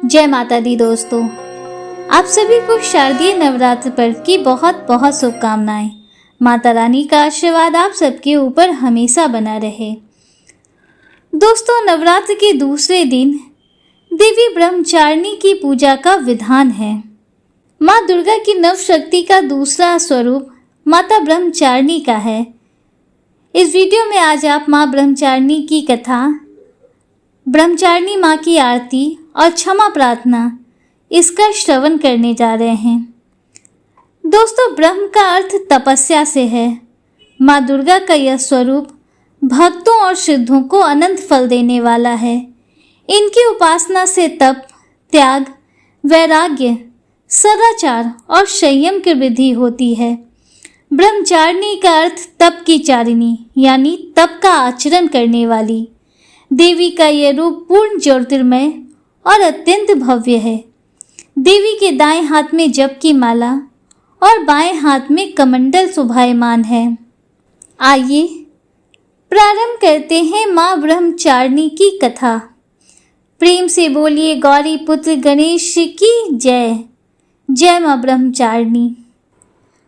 जय माता दी दोस्तों, आप सभी को शारदीय नवरात्र पर्व की बहुत बहुत शुभकामनाएं। माता रानी का आशीर्वाद आप सबके ऊपर हमेशा बना रहे। दोस्तों, नवरात्र के दूसरे दिन देवी ब्रह्मचारिणी की पूजा का विधान है। माँ दुर्गा की नव शक्ति का दूसरा स्वरूप माता ब्रह्मचारिणी का है। इस वीडियो में आज आप माँ ब्रह्मचारिणी की कथा, ब्रह्मचारिणी माँ की आरती और क्षमा प्रार्थना इसका श्रवण करने जा रहे हैं। दोस्तों, ब्रह्म का अर्थ तपस्या से है। माँ दुर्गा का यह स्वरूप भक्तों और सिद्धों को अनंत फल देने वाला है। इनकी उपासना से तप, त्याग, वैराग्य, सदाचार और संयम की वृद्धि होती है। ब्रह्मचारिणी का अर्थ तप की चारिणी यानी तप का आचरण करने वाली। देवी का यह रूप पूर्ण ज्योतिर्मय और अत्यंत भव्य है। देवी के दाएं हाथ में जप की माला और बाएं हाथ में कमंडल शोभायमान है। आइए प्रारंभ करते हैं माँ ब्रह्मचारिणी की कथा। प्रेम से बोलिए गौरी पुत्र गणेश की जय। जय माँ ब्रह्मचारिणी।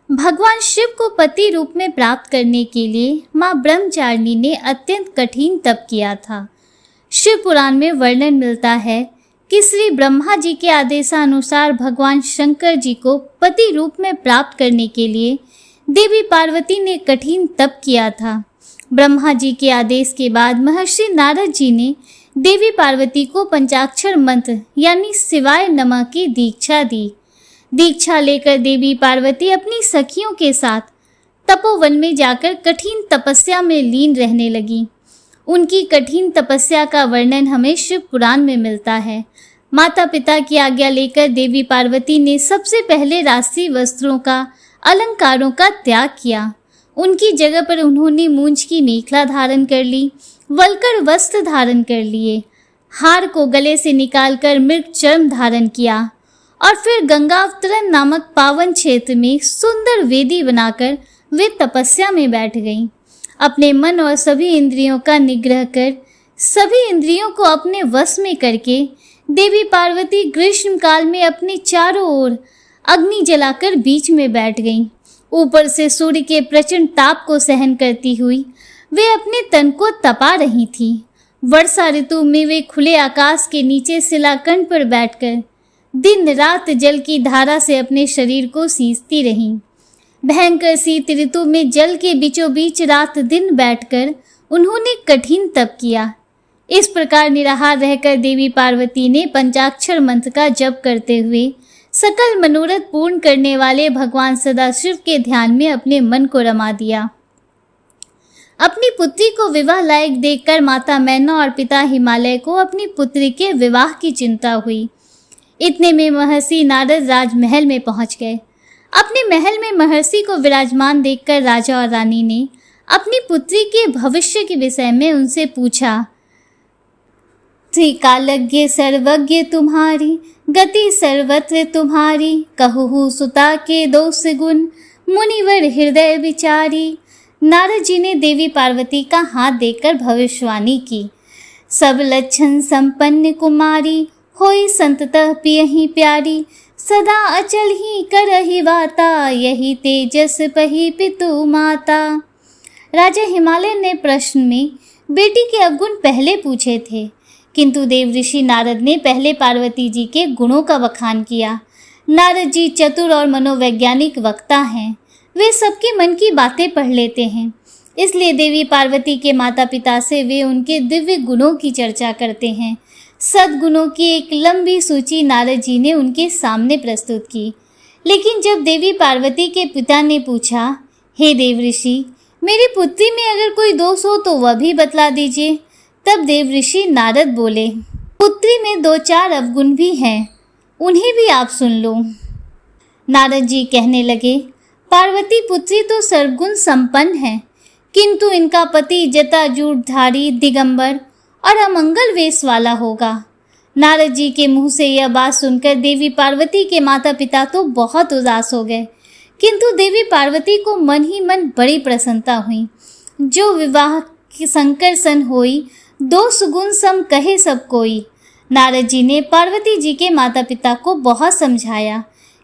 भगवान शिव को पति रूप में प्राप्त करने के लिए माँ ब्रह्मचारिणी ने अत्यंत कठिन तप किया था। शिव पुराण में वर्णन मिलता है कि श्री ब्रह्मा जी के आदेशानुसार भगवान शंकर जी को पति रूप में प्राप्त करने के लिए देवी पार्वती ने कठिन तप किया था। ब्रह्मा जी के आदेश के बाद महर्षि नारद जी ने देवी पार्वती को पंचाक्षर मंत्र यानी शिवाय नमः की दीक्षा दी। दीक्षा लेकर देवी पार्वती अपनी सखियों के साथ तपोवन में जाकर कठिन तपस्या में लीन रहने लगी। उनकी कठिन तपस्या का वर्णन हमें शिव पुराण में मिलता है। माता पिता की आज्ञा लेकर देवी पार्वती ने सबसे पहले राशि वस्त्रों का, अलंकारों का त्याग किया। उनकी जगह पर उन्होंने मूंछ की मेखला धारण कर ली, वलकर वस्त्र धारण कर लिए, हार को गले से निकालकर मृग चर्म धारण किया और फिर गंगावतरण नामक पावन क्षेत्र में सुंदर वेदी बनाकर वे तपस्या में बैठ गईं। अपने मन और सभी इंद्रियों का निग्रह कर सभी इंद्रियों को अपने वश में करके देवी पार्वती ग्रीष्म काल में अपने चारों ओर अग्नि जलाकर बीच में बैठ गईं। ऊपर से सूर्य के प्रचंड ताप को सहन करती हुई वे अपने तन को तपा रही थीं। वर्षा ऋतु में वे खुले आकाश के नीचे शिलाखंड पर बैठकर दिन रात जल की धारा से अपने शरीर को सींचती रहीं। भयंकर शीत ऋतु में जल के बीचों बीच रात दिन बैठकर उन्होंने कठिन तप किया। इस प्रकार निराहार रहकर देवी पार्वती ने पंचाक्षर मंत्र का जप करते हुए सकल मनोरथ पूर्ण करने वाले भगवान सदाशिव के ध्यान में अपने मन को रमा दिया। अपनी पुत्री को विवाह लायक देखकर माता मैना और पिता हिमालय को अपनी पुत्री के विवाह की चिंता हुई। इतने में महर्षि नारद राजमहल में पहुंच गए। अपने महल में महर्षि को विराजमान देखकर राजा और रानी ने अपनी पुत्री के भविष्य के विषय में उनसे पूछा। त्रिकालज्ञ सर्वज्ञ तुम्हारी, गति सर्वत्र तुम्हारी, कहूँ सुता के दोष गुण, मुनिवर हृदय विचारी। नारद जी ने देवी पार्वती का हाथ देखकर भविष्यवाणी की। सब लक्षण संपन्न कुमारी, होई संततः पियहि प्यारी, सदा अचल ही करहि वाता, यही तेजस पही पितु माता। राजा हिमालय ने प्रश्न में बेटी के अवगुण पहले पूछे थे, किंतु देव ऋषि नारद ने पहले पार्वती जी के गुणों का बखान किया। नारद जी चतुर और मनोवैज्ञानिक वक्ता हैं। वे सबके मन की बातें पढ़ लेते हैं, इसलिए देवी पार्वती के माता पिता से वे उनके दिव्य गुणों की चर्चा करते हैं। सद्गुणों की एक लंबी सूची नारद जी ने उनके सामने प्रस्तुत की। लेकिन जब देवी पार्वती के पिता ने पूछा, हे देव ऋषि, मेरी पुत्री में अगर कोई दोष हो तो वह भी बतला दीजिए, तब देव ऋषि नारद बोले, पुत्री में 2-4 अवगुण भी हैं, उन्हें भी आप सुन लो। नारद जी कहने लगे, पार्वती पुत्री तो सर्वगुण संपन्न है, किंतु इनका पति जटाजूटधारी, दिगंबर और अमंगल वेश वाला होगा। नारद जी के मुंह से यह बात सुनकर देवी पार्वती के माता पिता तो बहुत उदास हो गए, किंतु देवी पार्वती को मन ही मन बड़ी प्रसन्नता हुई। जो विवाह की शंकर सन होई, 2 सुगुण सम कहे सब कोई। नारद जी ने पार्वती जी के माता पिता को बहुत समझाया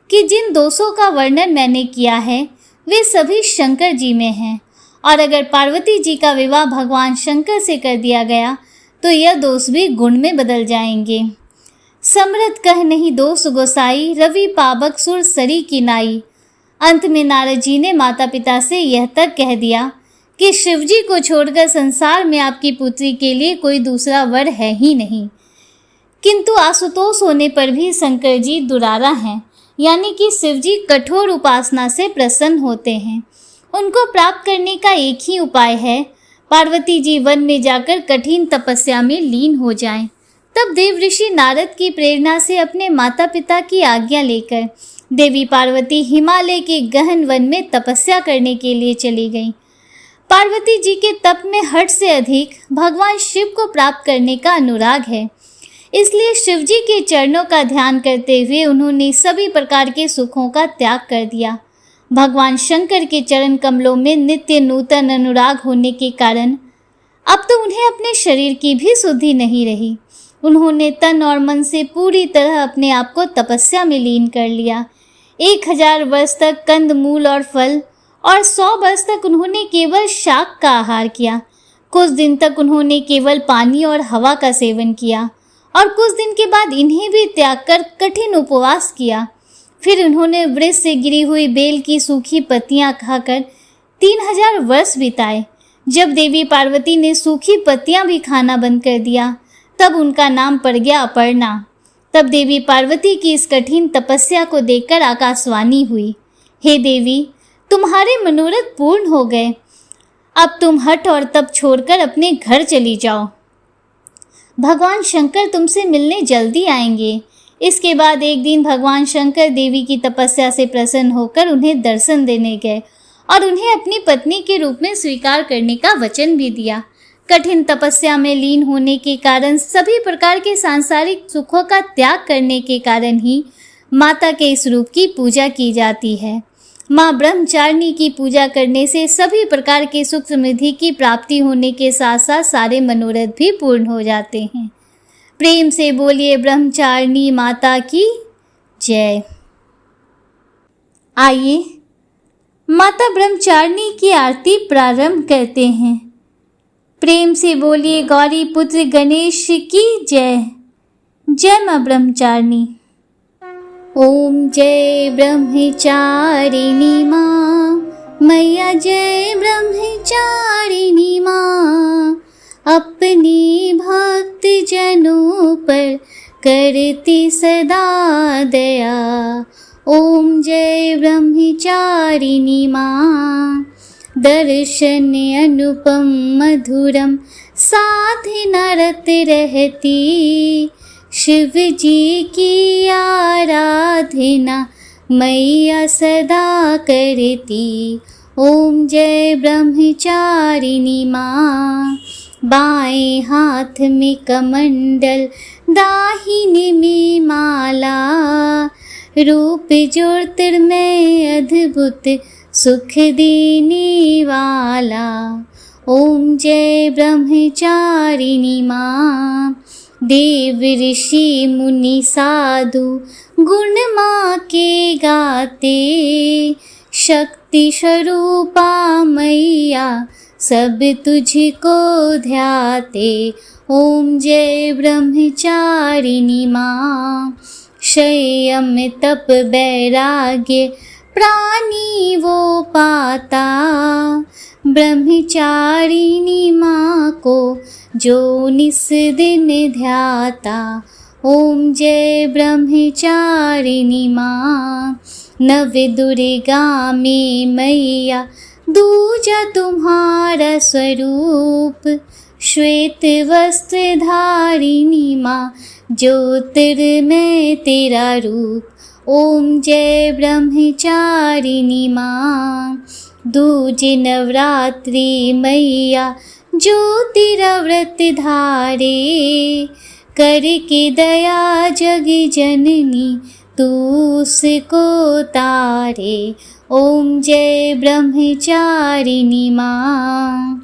कि जिन दोषों का वर्णन मैंने किया है वे सभी शंकर जी में हैं, और अगर पार्वती जी का विवाह भगवान शंकर से कर दिया गया तो यह दोष भी गुण में बदल जाएंगे। समरथ कह नहीं दोष गोसाई, रवि पावक सुर सरी की नाई। अंत में नारद जी ने माता पिता से यह तक कह दिया कि शिव जी को छोड़कर संसार में आपकी पुत्री के लिए कोई दूसरा वर है ही नहीं। किंतु आशुतोष होने पर भी शंकर जी दुरारा हैं, यानी कि शिव जी कठोर उपासना से प्रसन्न होते हैं। उनको प्राप्त करने का एक ही उपाय है, पार्वती जी वन में जाकर कठिन तपस्या में लीन हो जाएं। तब देव ऋषि नारद की प्रेरणा से अपने माता पिता की आज्ञा लेकर देवी पार्वती हिमालय के गहन वन में तपस्या करने के लिए चली गईं। पार्वती जी के तप में हट से अधिक भगवान शिव को प्राप्त करने का अनुराग है, इसलिए शिव जी के चरणों का ध्यान करते हुए उन्होंने सभी प्रकार के सुखों का त्याग कर दिया। भगवान शंकर के चरण कमलों में नित्य नूतन अनुराग होने के कारण अब तो उन्हें अपने शरीर की भी शुद्धि नहीं रही। उन्होंने तन और मन से पूरी तरह अपने आप को तपस्या में लीन कर लिया। 1000 वर्ष तक कंद मूल और फल और 100 वर्ष तक उन्होंने केवल शाक का आहार किया। कुछ दिन तक उन्होंने केवल पानी और हवा का सेवन किया और कुछ दिन के बाद इन्हें भी त्याग कर कठिन उपवास किया। फिर उन्होंने वृक्ष से गिरी हुई बेल की सूखी पत्तियां खाकर 3000 वर्ष बिताए। जब देवी पार्वती ने सूखी पत्तियां भी खाना बंद कर दिया तब उनका नाम पड़ गया अपर्णा। तब देवी पार्वती की इस कठिन तपस्या को देखकर आकाशवाणी हुई, हे देवी, तुम्हारे मनोरथ पूर्ण हो गए, अब तुम हठ और तप छोड़कर अपने घर चली जाओ। भगवान शंकर तुमसे मिलने जल्दी आएंगे। इसके बाद एक दिन भगवान शंकर देवी की तपस्या से प्रसन्न होकर उन्हें दर्शन देने गए और उन्हें अपनी पत्नी के रूप में स्वीकार करने का वचन भी दिया। कठिन तपस्या में लीन होने के कारण, सभी प्रकार के सांसारिक सुखों का त्याग करने के कारण ही माता के इस रूप की पूजा की जाती है। माँ ब्रह्मचारिणी की पूजा करने से सभी प्रकार के सुख समृद्धि की प्राप्ति होने के साथ साथ सारे मनोरथ भी पूर्ण हो जाते हैं। प्रेम से बोलिए ब्रह्मचारिणी माता की जय। आइए माता ब्रह्मचारिणी की आरती प्रारंभ करते हैं। प्रेम से बोलिए गौरी पुत्र गणेश की जय। जय माँ ब्रह्मचारिणी। ओम जय ब्रह्मचारिणी माँ, मैया जय ब्रह्मचारिणी माँ, अपने भक्त जनों पर करती सदा दया। ओम जय ब्रह्मचारिणी माँ, दर्शन अनुपम मधुरम साधना रत रहती, शिव जी की आराधना मैया सदा करती। ओम जय ब्रह्मचारिणी माँ, बाएं हाथ में कमंडल दाहिने में माला, रूप ज्योतिर्मय अद्भुत सुख देने वाला। ओम जय ब्रह्मचारिणी माँ, देव ऋषि मुनि साधु गुण माँ के गाते, शक्ति स्वरूपा मैया सब तुझको ध्याते। ओम जय ब्रह्मचारिणी माँ, संयम तप वैराग्य प्राणी वो पाता, ब्रह्मचारिणी माँ को जो निस दिन ध्याता। ओम जय ब्रह्मचारिणी माँ, नव दुर्गा में मैया दूजा तुम्हारा स्वरूप, श्वेत वस्त्र धारिणी माँ ज्योतिर्मय तेरा रूप। ओम जय ब्रह्मचारिणी माँ, दूज नवरात्रि मैया ज्योतिरा व्रत धारे, करके दया जग जननी तू उसको तारे। ओम जय ब्रह्मचारिणी माँ,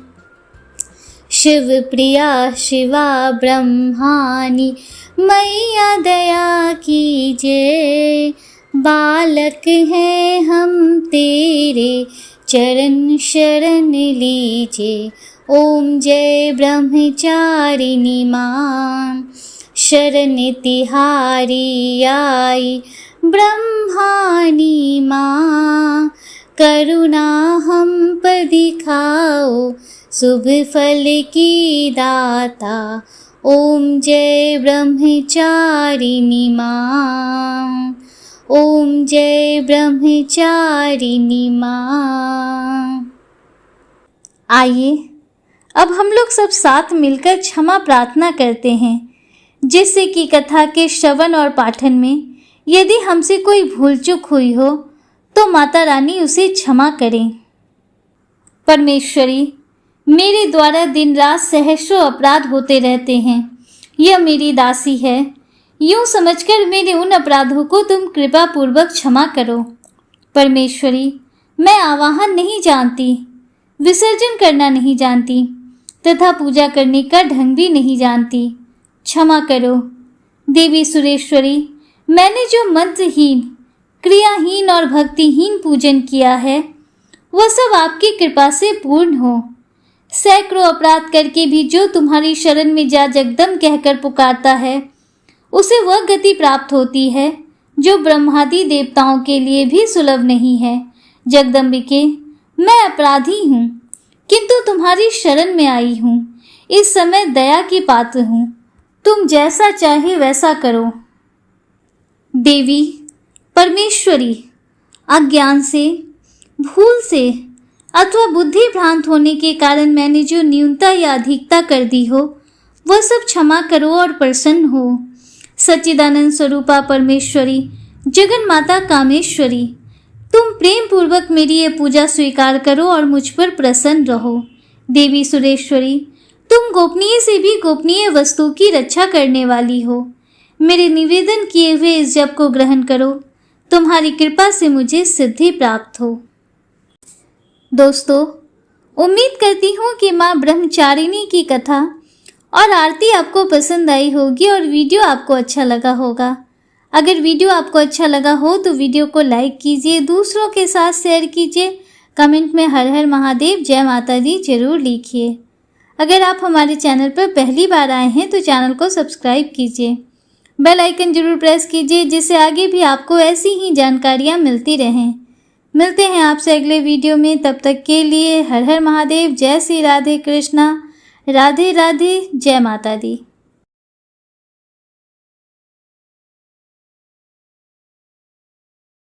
शिव प्रिया शिवा ब्रह्मानी मैया दया कीजिए। बालक हैं हम तेरे, चरण शरण लीजिए। ओम जय ब्रह्मचारिणी माँ, शरण तिहारी आई ब्रह्मानी माँ। करुणा हम पर दिखाओ, शुभ फल की दाता। ओम जय ब्रह्मचारिणी माँ, ओम जय ब्रह्मचारिणी माँ। आइए अब हम लोग सब साथ मिलकर क्षमा प्रार्थना करते हैं, जिससे कि कथा के श्रवण और पाठन में यदि हमसे कोई भूल चूक हुई हो तो माता रानी उसे क्षमा करें। परमेश्वरी, मेरे द्वारा दिन रात सहस्रों अपराध होते रहते हैं। यह मेरी दासी है, यूं समझकर मेरे उन अपराधों को तुम कृपा पूर्वक क्षमा करो। परमेश्वरी, मैं आवाहन नहीं जानती, विसर्जन करना नहीं जानती तथा पूजा करने का ढंग भी नहीं जानती, क्षमा करो। देवी सुरेश्वरी, मैंने जो मंत्रहीन, क्रियाहीन और भक्तिहीन पूजन किया है वह सब आपकी कृपा से पूर्ण हो। सैकड़ों अपराध करके भी जो तुम्हारी शरण में जा जगदम कहकर पुकारता है उसे वह गति प्राप्त होती है जो ब्रह्मादि देवताओं के लिए भी सुलभ नहीं है। जगदम्बिके, मैं अपराधी हूँ, किंतु तुम्हारी शरण में आई हूँ। इस समय दया की पात्र हूँ, तुम जैसा चाहे वैसा करो। देवी परमेश्वरी, अज्ञान से, भूल से अथवा बुद्धि भ्रांत होने के कारण मैंने जो न्यूनता या अधिकता कर दी हो वह सब क्षमा करो और प्रसन्न हो। सच्चिदानंद स्वरूपा परमेश्वरी, जगन माता कामेश्वरी, तुम प्रेम पूर्वक मेरी ये पूजा स्वीकार करो और मुझ पर प्रसन्न रहो। देवी सुरेश्वरी, तुम गोपनीय से भी गोपनीय वस्तु की रक्षा करने वाली हो। मेरे निवेदन किए हुए इस जप को ग्रहण करो, तुम्हारी कृपा से मुझे सिद्धि प्राप्त हो। दोस्तों, उम्मीद करती हूँ कि माँ ब्रह्मचारिणी की कथा और आरती आपको पसंद आई होगी और वीडियो आपको अच्छा लगा होगा। अगर वीडियो आपको अच्छा लगा हो तो वीडियो को लाइक कीजिए, दूसरों के साथ शेयर कीजिए, कमेंट में हर हर महादेव, जय माता दी जरूर लिखिए। अगर आप हमारे चैनल पर पहली बार आए हैं तो चैनल को सब्सक्राइब कीजिए, बेल आइकन जरूर प्रेस कीजिए, जिससे आगे भी आपको ऐसी ही जानकारियाँ मिलती रहें। मिलते हैं आपसे अगले वीडियो में, तब तक के लिए हर हर महादेव, जय श्री राधे कृष्णा, राधे राधे, जय माता दी।